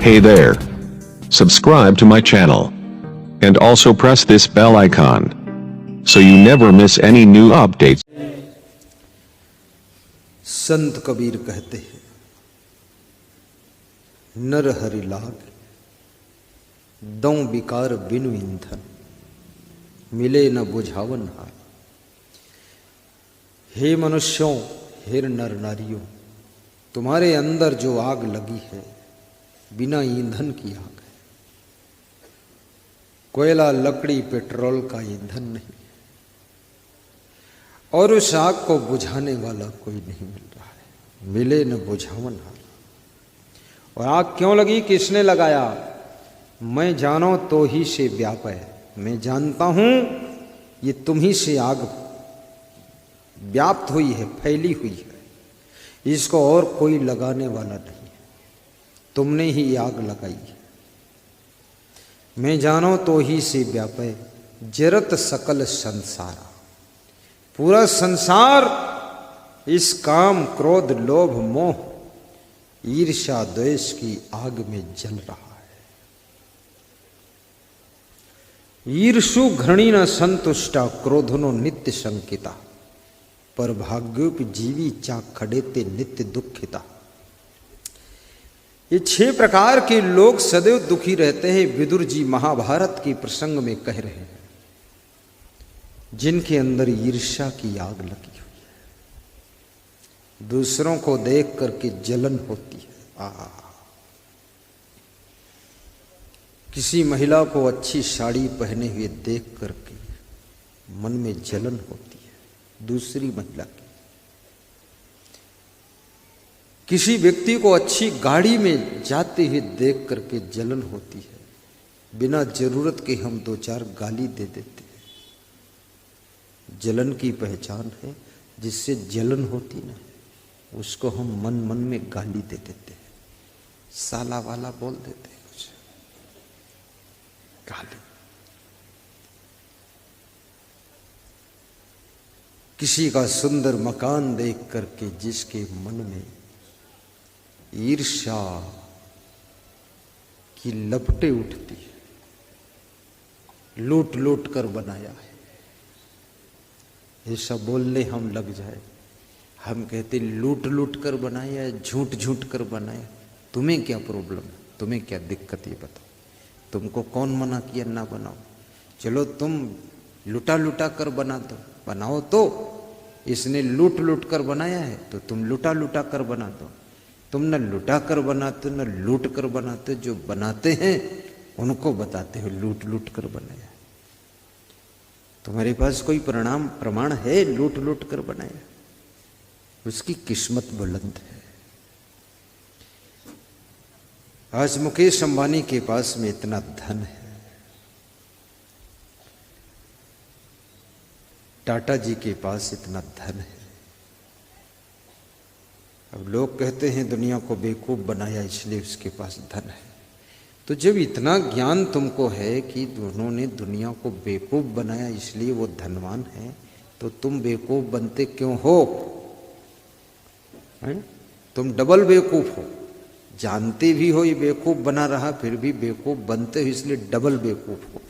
Hey there. Subscribe to my channel. And also press this bell icon. So you never miss any new updates. संत कबीर कहते हैं, नर हरि लाग दौं विकार बिनु ईंधन, मिले न बुझावन हार। हे मनुष्यों, हे नर नारियों, तुम्हारे अंदर जो आग लगी है बिना ईंधन की आग है। कोयला, लकड़ी, पेट्रोल का ईंधन नहीं, और उस आग को बुझाने वाला कोई नहीं मिल रहा है। मिले न बुझावन हार। और आग क्यों लगी, किसने लगाया? मैं जानो तो ही से व्यापै, मैं जानता हूं ये तुम ही से आग व्याप्त हुई है, फैली हुई है। इसको और कोई लगाने वाला नहीं है, तुमने ही आग लगाई है। मैं जानो तो ही से व्यापै, जरत सकल संसारा। पूरा संसार इस काम, क्रोध, लोभ, मोह, ईर्ष्या, द्वेष की आग में जल रहा है। ईर्षु घृणी न संतुष्टा, क्रोधनो नित्य शंकिता, पर भाग्योप जीवी चा खड़ेते नित्य दुखिता। ये 6 प्रकार के लोग सदैव दुखी रहते हैं। विदुर जी महाभारत के प्रसंग में कह रहे हैं, जिनके अंदर ईर्ष्या की आग लगी हुई है, दूसरों को देख करके जलन होती है। किसी महिला को अच्छी साड़ी पहने हुए देख करके मन में जलन होती है दूसरी महिला की। किसी व्यक्ति को अच्छी गाड़ी में जाते हुए देख करके जलन होती है। बिना जरूरत के हम 2-4 गाली दे देते हैं। जलन की पहचान है, जिससे जलन होती ना, उसको हम मन मन में गाली दे देते हैं, साला वाला बोल देते हैं, कुछ गाली। किसी का सुंदर मकान देख करके जिसके मन में ईर्ष्या की लपटें उठती है, लूट लूट कर बनाया है, ऐसा बोलने हम लग जाए, हम कहते लूट लूट कर बनाया है, झूठ झूठ कर बनाया। तुम्हें क्या प्रॉब्लम है, तुम्हें क्या दिक्कत, ये बताओ। तुमको कौन मना किया ना बनाओ? चलो तुम लुटा लुटा कर बना दो, बनाओ तो। इसने लूट लूट कर बनाया है तो तुम लुटा लुटा कर बना दो। तुम न लुटा कर बनाते न लूट कर बनाते, जो बनाते हैं उनको बताते हो लूट लूट कर बनाया। तुम्हारे पास कोई प्रमाण है लूट लूट कर बनाया? उसकी किस्मत बुलंद है। आज मुकेश अंबानी के पास में इतना धन है, टाटा जी के पास इतना धन है। अब लोग कहते हैं दुनिया को बेवकूफ बनाया इसलिए उसके पास धन है। तो जब इतना ज्ञान तुमको है कि उन्होंने दुनिया को बेवकूफ बनाया इसलिए वो धनवान है, तो तुम बेवकूफ बनते क्यों हो? तुम डबल बेवकूफ हो। जानते भी हो ये बेवकूफ बना रहा, फिर भी बेवकूफ बनते हो, इसलिए डबल बेवकूफ हो।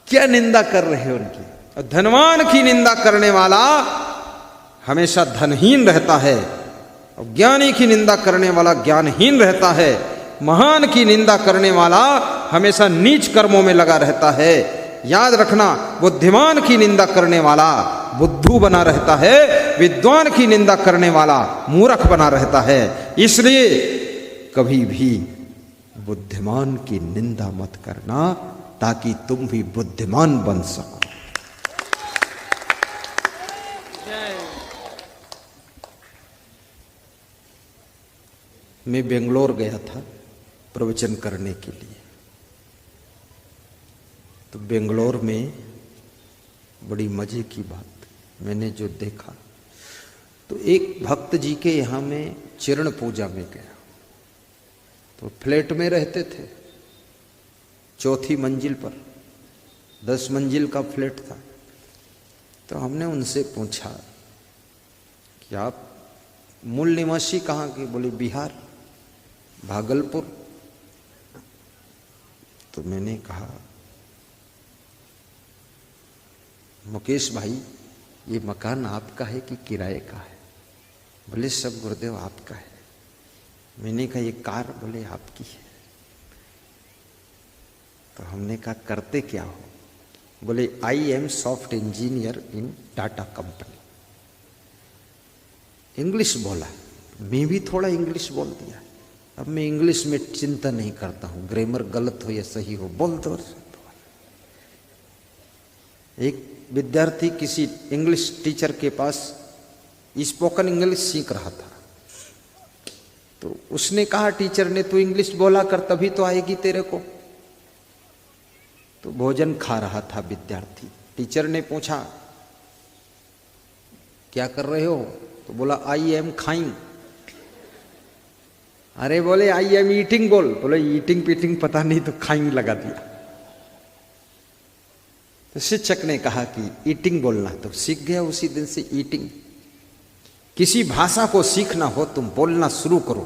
क्या निंदा कर रहे हो उनकी? धनवान की निंदा करने वाला हमेशा धनहीन रहता है, और ज्ञानी की निंदा करने वाला ज्ञानहीन रहता है। महान की निंदा करने वाला हमेशा नीच कर्मों में लगा रहता है। याद रखना, बुद्धिमान की निंदा करने वाला बुद्धू बना रहता है, विद्वान की निंदा करने वाला मूर्ख बना रहता है। इसलिए कभी भी बुद्धिमान की निंदा मत करना, ताकि तुम भी बुद्धिमान बन सको। मैं बेंगलोर गया था प्रवचन करने के लिए। तो बेंगलोर में बड़ी मजे की बात मैंने जो देखा, तो एक भक्त जी के यहाँ में चरण पूजा में गया। तो फ्लैट में रहते थे, 4थी मंजिल पर, 10 मंजिल का फ्लैट था। तो हमने उनसे पूछा कि आप मूल निवासी कहाँ के? बोले बिहार, भागलपुर। तो मैंने कहा मुकेश भाई ये मकान आपका है कि किराए का है? बोले सब गुरुदेव आपका है। मैंने कहा ये कार? बोले आपकी है। तो हमने कहा करते क्या हो? बोले I am soft engineer in Tata company. English बोला, मैं भी थोड़ा इंग्लिश बोल दिया। अब मैं इंग्लिश में चिंता नहीं करता हूं, ग्रामर गलत हो या सही हो, बोल दो। एक विद्यार्थी किसी इंग्लिश टीचर के पास स्पोकन इंग्लिश सीख रहा था, तो उसने कहा टीचर ने तू इंग्लिश बोला कर तभी तो आएगी तेरे को। तो भोजन खा रहा था विद्यार्थी, टीचर ने पूछा क्या कर रहे हो? तो बोला आई एम खाइंग। अरे बोले आई एम ईटिंग बोल। बोले ईटिंग पीटिंग पता नहीं, तो खाइंग लगा दिया। तो शिक्षक ने कहा कि ईटिंग बोलना, तो सीख गया उसी दिन से ईटिंग। किसी भाषा को सीखना हो तुम बोलना शुरू करो,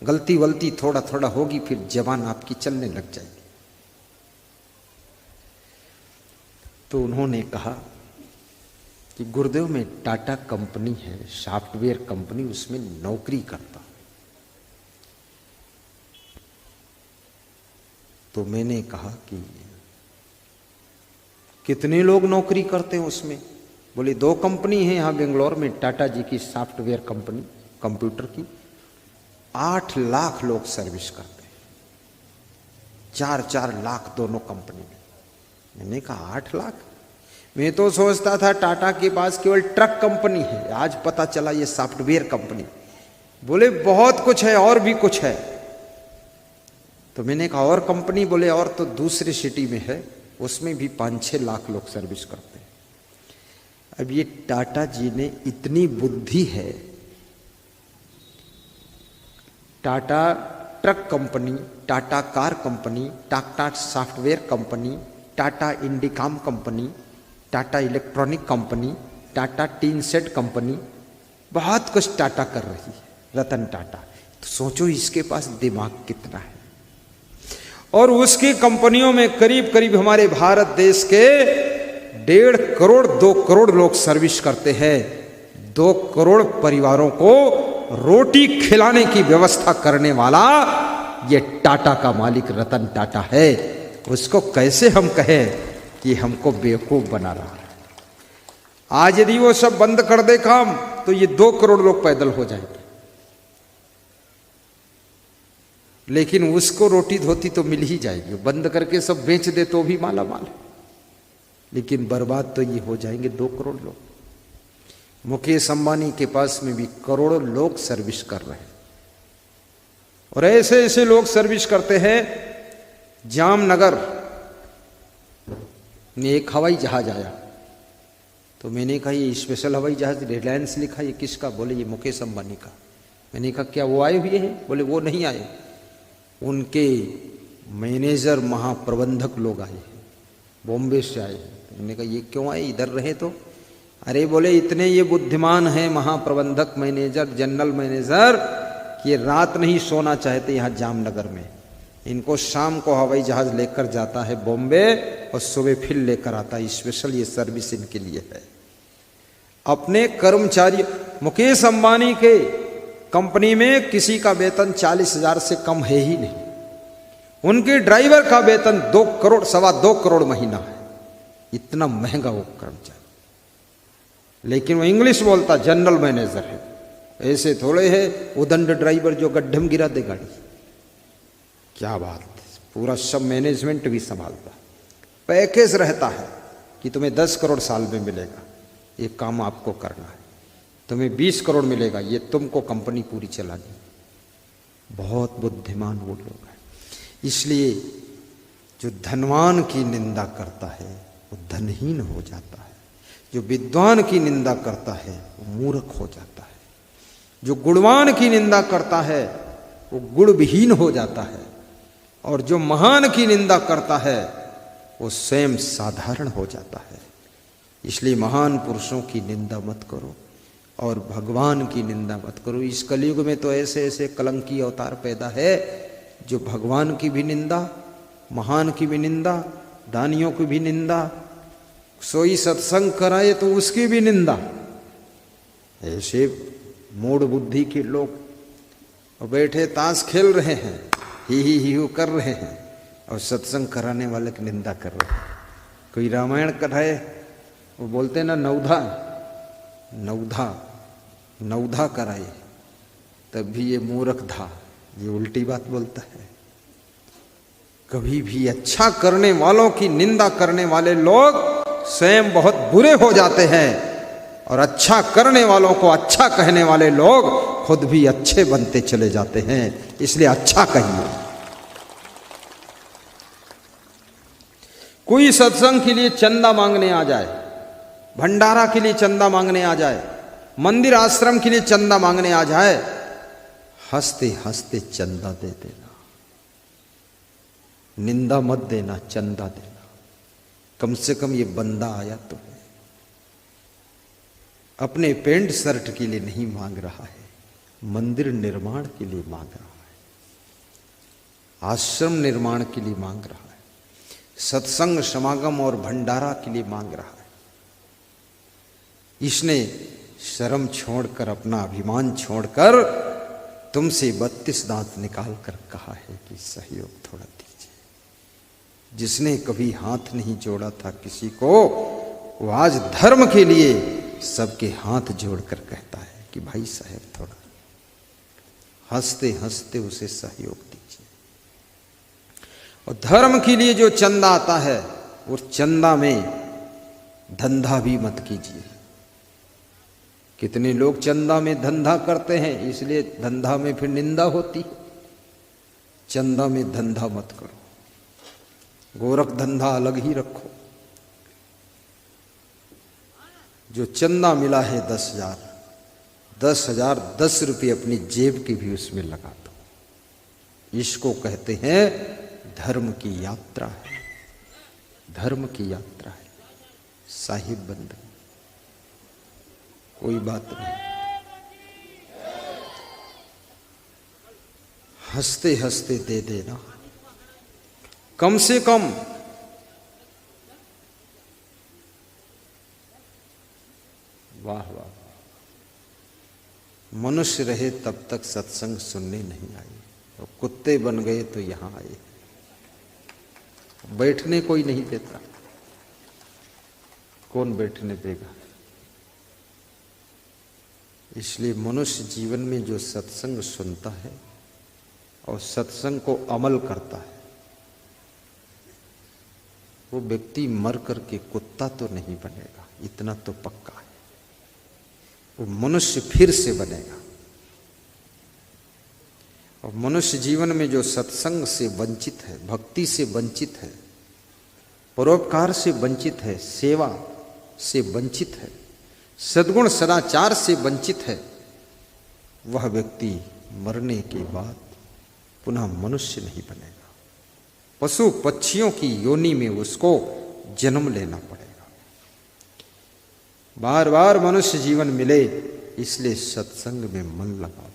गलती वलती थोड़ा थोड़ा होगी, फिर जबान आपकी चलने लग जाएगी। तो उन्होंने कहा कि गुरुदेव में टाटा कंपनी है, सॉफ्टवेयर कंपनी, उसमें नौकरी करता। तो मैंने कहा कि कितने लोग नौकरी करते हैं उसमें? बोले 2 कंपनी है यहाँ बेंगलोर में, टाटा जी की सॉफ्टवेयर कंपनी कंप्यूटर की, 8 लाख लोग सर्विस करते हैं, 4-4 लाख दोनों कंपनी में। मैंने कहा 8 लाख? मैं तो सोचता था टाटा के पास केवल ट्रक कंपनी है, आज पता चला ये सॉफ्टवेयर कंपनी। बोले बहुत कुछ है, और भी कुछ है। तो मैंने कहा और कंपनी? बोले और तो दूसरे सिटी में है, उसमें भी 5-6 लाख लोग सर्विस करते हैं। अब ये टाटा जी ने इतनी बुद्धि है, Tata truck company, Tata car company, Tata software company, Tata Indicom company, Tata electronic company, Tata tin set company, बहुत कुछ टाटा कर रही है, रतन टाटा। तो सोचो इसके पास दिमाग कितना है। और उसकी कंपनियों में करीब करीब हमारे भारत देश के 1.5 करोड़ 2 करोड़ लोग सर्विस करते हैं। 2 करोड़ परिवारों को रोटी खिलाने की व्यवस्था करने वाला ये टाटा का मालिक रतन टाटा है। उसको कैसे हम कहें कि हमको बेवकूफ बना रहा है? आज यदि वो सब बंद कर दे काम, तो ये 2 करोड़ लोग पैदल हो जाएंगे। लेकिन उसको रोटी धोती तो मिल ही जाएगी, बंद करके सब बेच दे तो भी माला माल है। लेकिन बर्बाद तो ये हो जाएंगे 2 करोड़ लोग। मुकेश अंबानी के पास में भी करोड़ों लोग सर्विस कर रहे हैं, और ऐसे ऐसे लोग सर्विस करते हैं। जामनगर में एक हवाई जहाज आया, तो मैंने कहा ये स्पेशल हवाई जहाज रिलायंस लिखा, ये किसका? बोले ये मुकेश अंबानी का। मैंने कहा क्या वो आए हुए हैं? बोले वो नहीं आए, उनके मैनेजर महाप्रबंधक लोग आए हैं, बॉम्बे से आए हैं। मैंने कहा ये क्यों आए, इधर रहे तो? अरे बोले इतने ये बुद्धिमान हैं महाप्रबंधक, मैनेजर, जनरल मैनेजर, कि रात नहीं सोना चाहते यहाँ जामनगर में। इनको शाम को हवाई जहाज लेकर जाता है बॉम्बे, और सुबह फिर लेकर आता है। स्पेशल ये सर्विस इनके लिए है। अपने कर्मचारी, मुकेश अंबानी के कंपनी में किसी का वेतन 40,000 से कम है ही नहीं। उनके ड्राइवर का वेतन 2 करोड़ 2.25 करोड़ महीना है। इतना महंगा वो कर्मचारी, लेकिन वो इंग्लिश बोलता, जनरल मैनेजर है। ऐसे थोड़े है उदंड ड्राइवर जो गड्ढे में गिरा दे गाड़ी। क्या बात, पूरा सब मैनेजमेंट भी संभालता। पैकेज रहता है कि तुम्हें 10 करोड़ साल में मिलेगा, ये काम आपको करना है। तुम्हें 20 करोड़ मिलेगा, ये तुमको कंपनी पूरी चलानी। बहुत बुद्धिमान वो लोग हैं। इसलिए जो धनवान की निंदा करता है वो धनहीन हो जाता है, जो विद्वान की निंदा करता है वो मूर्ख हो जाता है, जो गुणवान की निंदा करता है वो गुणविहीन हो जाता है, और जो महान की निंदा करता है वो स्वयं साधारण हो जाता है। इसलिए महान पुरुषों की निंदा मत करो, और भगवान की निंदा मत करो। इस कलयुग में तो ऐसे ऐसे कलंकी अवतार पैदा है जो भगवान की भी निंदा, महान की भी निंदा, दानियों की भी निंदा, सोई सत्संग कराए तो उसकी भी निंदा। ऐसे मूढ़ बुद्धि के लोग और बैठे ताश खेल रहे हैं, ही कर रहे हैं और सत्संग कराने वाले की निंदा कर रहे हैं। कोई रामायण कथाए वो बोलते ना नवधा नवधा नवधा कराए, तब भी ये मूर्ख था, ये उल्टी बात बोलता है। कभी भी अच्छा करने वालों की निंदा करने वाले लोग स्वयं बहुत बुरे हो जाते हैं और अच्छा करने वालों को अच्छा कहने वाले लोग खुद भी अच्छे बनते चले जाते हैं। इसलिए अच्छा कहिए। कोई सत्संग के लिए चंदा मांगने आ जाए, भंडारा के लिए चंदा मांगने आ जाए, मंदिर आश्रम के लिए चंदा मांगने आ जाए, हंसते हंसते चंदा दे देना, निंदा मत देना, चंदा देना। कम से कम ये बंदा आया तो है, अपने पैंट शर्ट के लिए नहीं मांग रहा है, मंदिर निर्माण के लिए मांग रहा है, आश्रम निर्माण के लिए मांग रहा है, सत्संग समागम और भंडारा के लिए मांग रहा है। इसने शर्म छोड़कर, अपना अभिमान छोड़कर तुमसे 32 दांत निकाल कर कहा है कि सहयोग थोड़ा दीजिए। जिसने कभी हाथ नहीं जोड़ा था किसी को, वो आज धर्म के लिए सबके हाथ जोड़कर कहता है कि भाई साहब थोड़ा हंसते हंसते उसे सहयोग दीजिए। और धर्म के लिए जो चंदा आता है, उस चंदा में धंधा भी मत कीजिए। कितने लोग चंदा में धंधा करते हैं, इसलिए धंधा में फिर निंदा होती। चंदा में धंधा मत करो, गोरख धंधा अलग ही रखो। जो चंदा मिला है 10,000, 10,000 10 रुपये अपनी जेब की भी उसमें लगा दो। इसको कहते हैं धर्म की यात्रा है, धर्म की यात्रा है। साहिब बंधु कोई बात नहीं, हंसते हंसते दे देना। कम से कम वाह वाह, मनुष्य रहे तब तक सत्संग सुनने नहीं आए, और कुत्ते बन गए तो यहां आए। बैठने कोई नहीं देता, कौन बैठने देगा? इसलिए मनुष्य जीवन में जो सत्संग सुनता है और सत्संग को अमल करता है, वो व्यक्ति मर करके कुत्ता तो नहीं बनेगा, इतना तो पक्का है। वो मनुष्य फिर से बनेगा। और मनुष्य जीवन में जो सत्संग से वंचित है, भक्ति से वंचित है, परोपकार से वंचित है, सेवा से वंचित है, सद्गुण सदाचार से वंचित है, वह व्यक्ति मरने के बाद पुनः मनुष्य नहीं बनेगा। पशु पक्षियों की योनि में उसको जन्म लेना पड़ेगा। बार बार मनुष्य जीवन मिले, इसलिए सत्संग में मन लगाओ।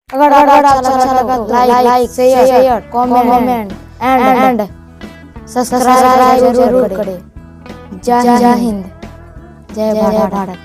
अगर अच्छा लगा तो like share comment and subscribe जरूर करें। जय हिंद, जय भारत।